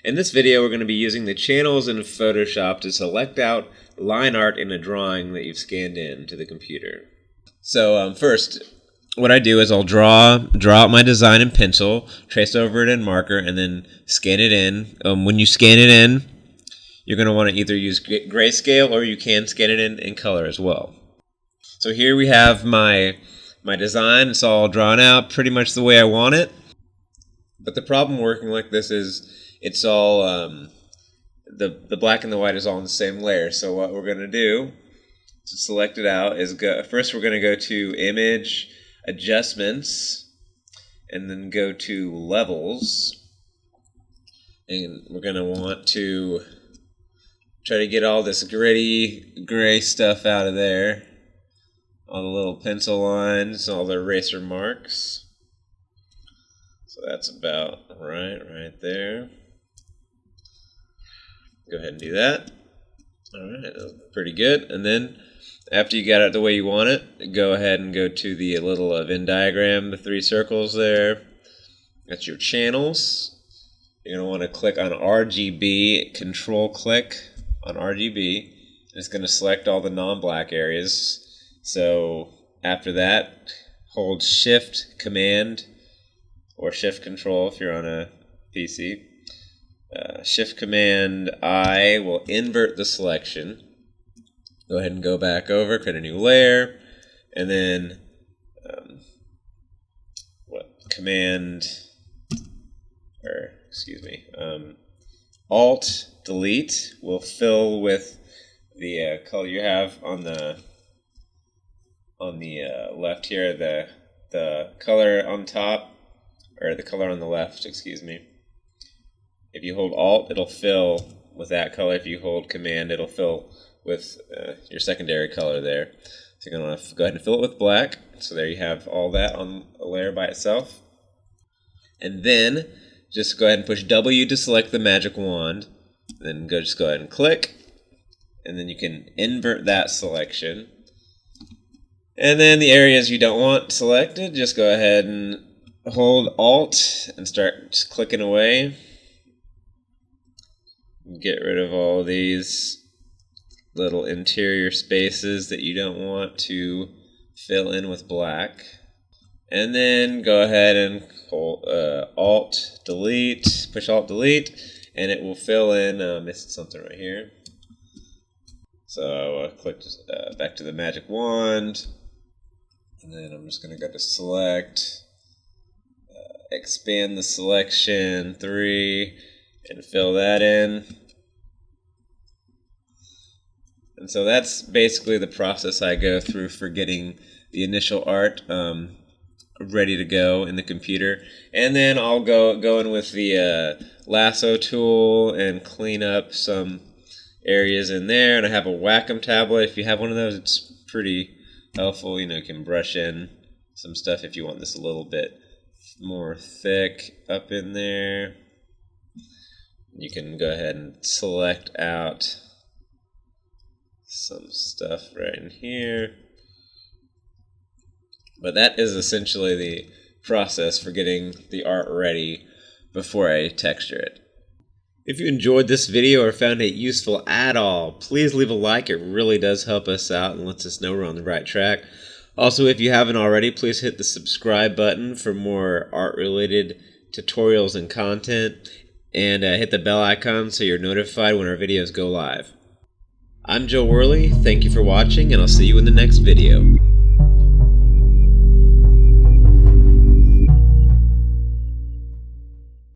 In this video, we're going to be using the channels in Photoshop to select out line art in a drawing that you've scanned in to the computer. So first, what I do is I'll draw out my design in pencil, trace over it in marker, and then scan it in. When you scan it in, you're going to want to either use grayscale or you can scan it in color as well. So here we have my design. It's all drawn out pretty much the way I want it. But the problem working like this is it's all, the black and the white is all in the same layer. So what we're going to do to select it out is first we're going to go to Image, Adjustments, and then go to Levels. And we're going to want to try to get all this gritty gray stuff out of there. All the little pencil lines, all the eraser marks. So that's about right there. Go ahead and do that. Alright, pretty good. And then after you got it the way you want it, go ahead and go to the little Venn diagram, the 3 circles there. That's your channels. You're going to want to click on RGB, control click on RGB. It's going to select all the non-black areas. So after that, hold Shift Command or Shift Control if you're on a PC. Shift Command I will invert the selection. Go ahead and go back over, create a new layer, and then Alt Delete will fill with the color you have on the left here, the color on top, or the color on the left, excuse me. If you hold Alt, it'll fill with that color. If you hold Command, it'll fill with your secondary color there. So you're going to go ahead and fill it with black. So there you have all that on a layer by itself. And then just go ahead and push W to select the magic wand. Then just go ahead and click. And then you can invert that selection. And then the areas you don't want selected, just go ahead and hold Alt and start just clicking away. Get rid of all of these little interior spaces that you don't want to fill in with black. And then go ahead and hold Alt Delete, push Alt Delete, and it will fill in. Missed something right here. So click back to the magic wand. And then I'm just going to go to Select, expand the selection 3, and fill that in. And so that's basically the process I go through for getting the initial art ready to go in the computer. And then I'll go in with the lasso tool and clean up some areas in there. And I have a Wacom tablet. If you have one of those, it's pretty helpful. You can brush in some stuff if you want this a little bit more thick up in there. You can go ahead and select out some stuff right in here. But that is essentially the process for getting the art ready before I texture it. If you enjoyed this video or found it useful at all, please leave a like. It really does help us out and lets us know we're on the right track. Also, if you haven't already, please hit the subscribe button for more art-related tutorials and content, and hit the bell icon so you're notified when our videos go live. I'm Joe Worley, thank you for watching, and I'll see you in the next video.